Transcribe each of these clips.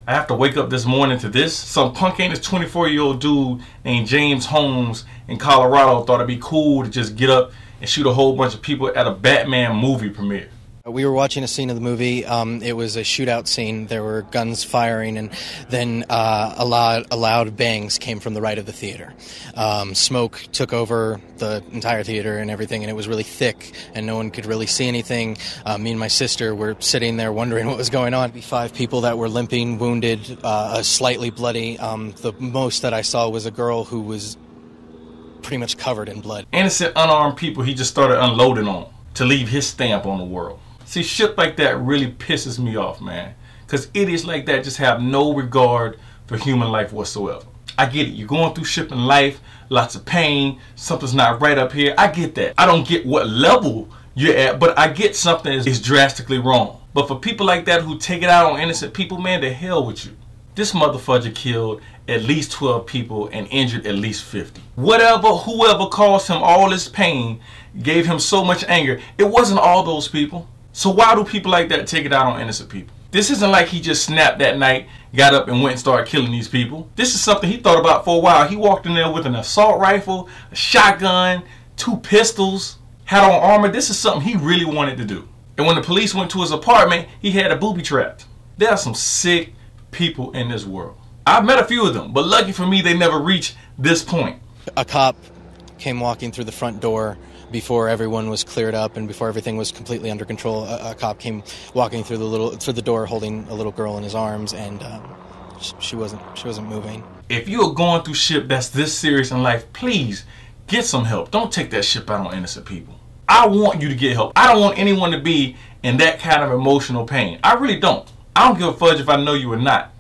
I have to wake up this morning to this. Some punk-ass 24-year-old dude named James Holmes in Colorado thought it'd be cool to just get up and shoot a whole bunch of people at a Batman movie premiere. We were watching a scene of the movie. It was a shootout scene. There were guns firing, and then a loud bangs came from the right of the theater. Smoke took over the entire theater and everything, and it was really thick, and no one could really see anything. Me and my sister were sitting there wondering what was going on. 5 people that were limping, wounded, slightly bloody. The most that I saw was a girl who was pretty much covered in blood. Innocent, unarmed people he just started unloading on to leave his stamp on the world. See, shit like that really pisses me off, man. Because idiots like that just have no regard for human life whatsoever. I get it. You're going through shit in life, lots of pain, something's not right up here. I get that. I don't get what level you're at, but I get something is drastically wrong. But for people like that who take it out on innocent people, man, the hell with you. This motherfucker killed at least 12 people and injured at least 50. Whoever caused him all this pain, gave him so much anger, it wasn't all those people. So why do people like that take it out on innocent people? This isn't like he just snapped that night, got up and went and started killing these people. This is something he thought about for a while. He walked in there with an assault rifle, a shotgun, 2 pistols, had on armor. This is something he really wanted to do. And when the police went to his apartment, he had a booby trapped. There are some sick people in this world. I've met a few of them, but lucky for me, they never reached this point. A cop came walking through the front door before everyone was cleared up and before everything was completely under control. A cop came walking through the door holding a little girl in his arms, and she wasn't moving. If you are going through shit that's this serious in life, please get some help. Don't take that shit out on innocent people. I want you to get help. I don't want anyone to be in that kind of emotional pain. I really don't. I don't give a fudge if I know you or not.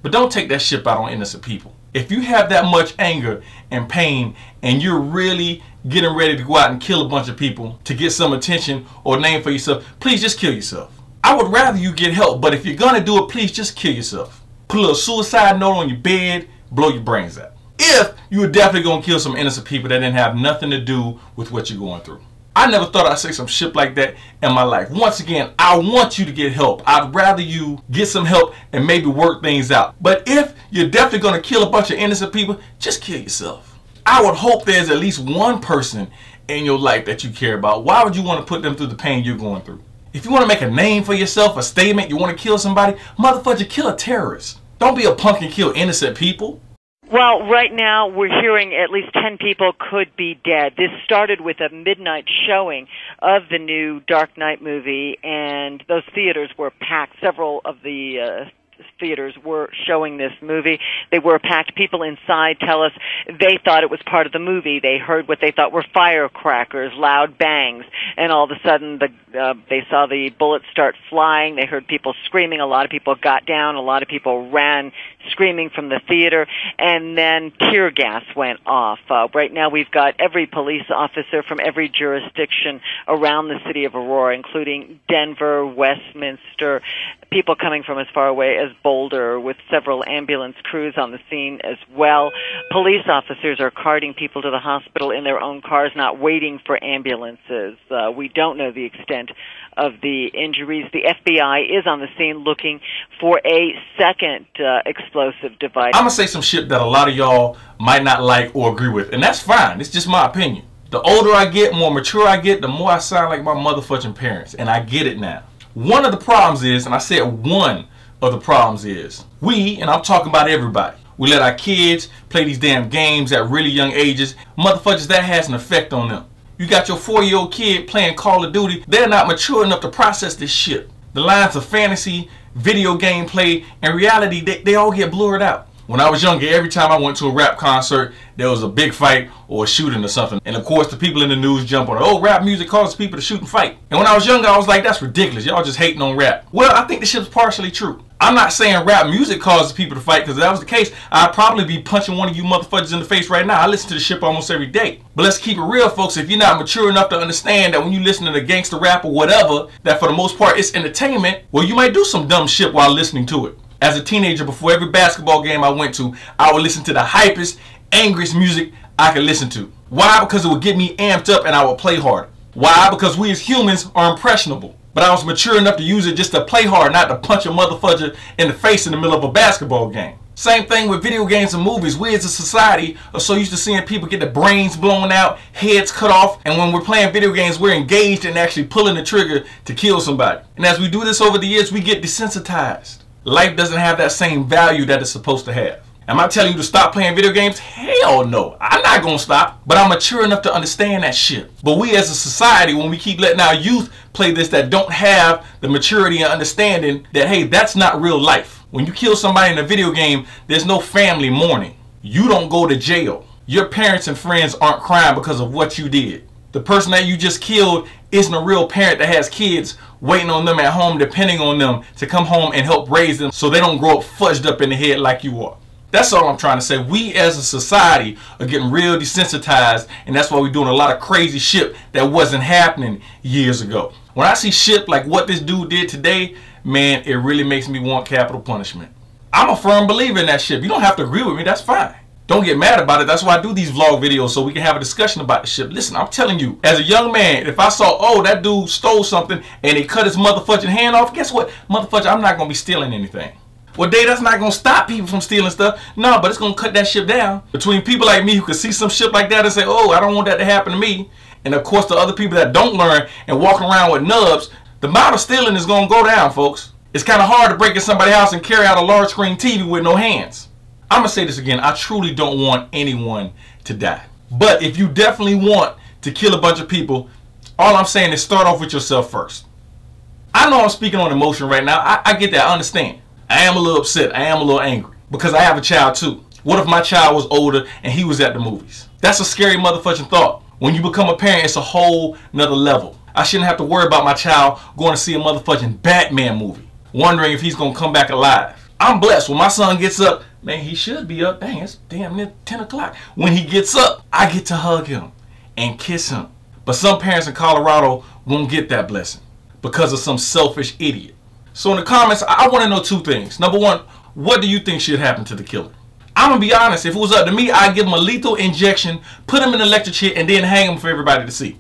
But don't take that shit out on innocent people. If you have that much anger and pain and you're really getting ready to go out and kill a bunch of people to get some attention or name for yourself, please just kill yourself. I would rather you get help, but if you're gonna do it, please just kill yourself. Put a little suicide note on your bed, blow your brains out. If you were definitely gonna kill some innocent people that didn't have nothing to do with what you're going through. I never thought I'd say some shit like that in my life. Once again, I want you to get help. I'd rather you get some help and maybe work things out. But if you're definitely going to kill a bunch of innocent people, just kill yourself. I would hope there's at least one person in your life that you care about. Why would you want to put them through the pain you're going through? If you want to make a name for yourself, a statement, you want to kill somebody, motherfucker, kill a terrorist. Don't be a punk and kill innocent people. Well, right now we're hearing at least 10 people could be dead. This started with a midnight showing of the new Dark Knight movie, and those theaters were packed. Several of the theaters were showing this movie. They were packed. People inside tell us they thought it was part of the movie. They heard what they thought were firecrackers, loud bangs, and all of a sudden they saw the bullets start flying. They heard people screaming. A lot of people got down. A lot of people ran screaming from the theater, and then tear gas went off. Right now we've got every police officer from every jurisdiction around the city of Aurora, including Denver, Westminster, people coming from as far away as Boulder, with several ambulance crews on the scene as well. Police officers are carting people to the hospital in their own cars, not waiting for ambulances. We don't know the extent of the injuries. The FBI is on the scene looking for a second explosive device. I'm going to say some shit that a lot of y'all might not like or agree with, and that's fine. It's just my opinion. The older I get, more mature I get, the more I sound like my motherfucking parents, and I get it now. One of the problems is, and I said one of the problems is, we, and I'm talking about everybody, we let our kids play these damn games at really young ages. Motherfuckers, that has an effect on them. You got your 4-year-old kid playing Call of Duty. They're not mature enough to process this shit. The lines of fantasy, video game play, and reality, they all get blurred out. When I was younger, every time I went to a rap concert, there was a big fight or a shooting or something. And of course, the people in the news jump on, oh, rap music causes people to shoot and fight. And when I was younger, I was like, that's ridiculous. Y'all just hating on rap. Well, I think this shit's partially true. I'm not saying rap music causes people to fight, because if that was the case, I'd probably be punching one of you motherfuckers in the face right now. I listen to this shit almost every day. But let's keep it real, folks. If you're not mature enough to understand that when you listen to the gangster rap or whatever, that for the most part it's entertainment, well, you might do some dumb shit while listening to it. As a teenager, before every basketball game I went to, I would listen to the hypest, angriest music I could listen to. Why? Because it would get me amped up and I would play harder. Why? Because we as humans are impressionable. But I was mature enough to use it just to play hard, not to punch a motherfucker in the face in the middle of a basketball game. Same thing with video games and movies. We as a society are so used to seeing people get their brains blown out, heads cut off, and when we're playing video games, we're engaged in actually pulling the trigger to kill somebody. And as we do this over the years, we get desensitized. Life doesn't have that same value that it's supposed to have. Am I telling you to stop playing video games? Hell no. I'm not gonna stop. But I'm mature enough to understand that shit. But we as a society, when we keep letting our youth play this that don't have the maturity and understanding that, hey, that's not real life. When you kill somebody in a video game, there's no family mourning. You don't go to jail. Your parents and friends aren't crying because of what you did. The person that you just killed isn't a real parent that has kids waiting on them at home, depending on them to come home and help raise them so they don't grow up fudged up in the head like you are. That's all I'm trying to say. We as a society are getting real desensitized, and that's why we're doing a lot of crazy shit that wasn't happening years ago. When I see shit like what this dude did today, man, it really makes me want capital punishment. I'm a firm believer in that shit. You don't have to agree with me, that's fine. Don't get mad about it. That's why I do these vlog videos, so we can have a discussion about the shit. Listen, I'm telling you, as a young man, if I saw, oh, that dude stole something and he cut his motherfucking hand off, guess what? Motherfucker, I'm not going to be stealing anything. Well, Dave, that's not going to stop people from stealing stuff. No, but it's going to cut that shit down. Between people like me who can see some shit like that and say, oh, I don't want that to happen to me. And of course, the other people that don't learn and walking around with nubs, the amount of stealing is going to go down, folks. It's kind of hard to break in somebody's house and carry out a large screen TV with no hands. I'm going to say this again. I truly don't want anyone to die. But if you definitely want to kill a bunch of people, all I'm saying is start off with yourself first. I know I'm speaking on emotion right now. I get that. I understand. I am a little upset. I am a little angry because I have a child too. What if my child was older and he was at the movies? That's a scary motherfucking thought. When you become a parent, it's a whole nother level. I shouldn't have to worry about my child going to see a motherfucking Batman movie, wondering if he's going to come back alive. I'm blessed. When my son gets up, man, he should be up. Dang, it's damn near 10 o'clock. When he gets up, I get to hug him and kiss him. But some parents in Colorado won't get that blessing because of some selfish idiot. So in the comments, I want to know two things. Number one, what do you think should happen to the killer? I'm going to be honest. If it was up to me, I'd give him a lethal injection, put him in an electric chair, and then hang him for everybody to see.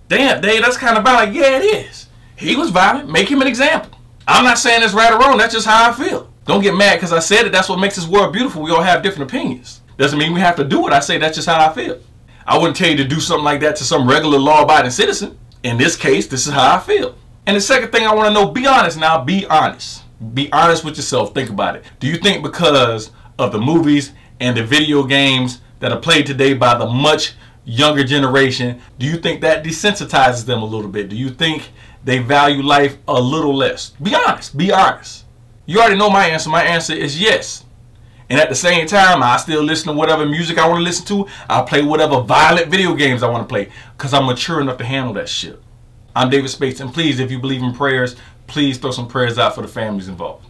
Damn, Dave, that's kind of violent. Yeah, it is. He was violent. Make him an example. I'm not saying it's right or wrong. That's just how I feel. Don't get mad because I said it. That's what makes this world beautiful. We all have different opinions. Doesn't mean we have to do what I say. That's just how I feel. I wouldn't tell you to do something like that to some regular law-abiding citizen. In this case, this is how I feel. And the second thing I want to know, be honest now. Be honest. Be honest with yourself. Think about it. Do you think because of the movies and the video games that are played today by the much younger generation, do you think that desensitizes them a little bit? Do you think they value life a little less? Be honest. Be honest. You already know my answer. My answer is yes. And at the same time, I still listen to whatever music I want to listen to. I'll play whatever violent video games I want to play because I'm mature enough to handle that shit. I'm David Spates, and please, if you believe in prayers, please throw some prayers out for the families involved.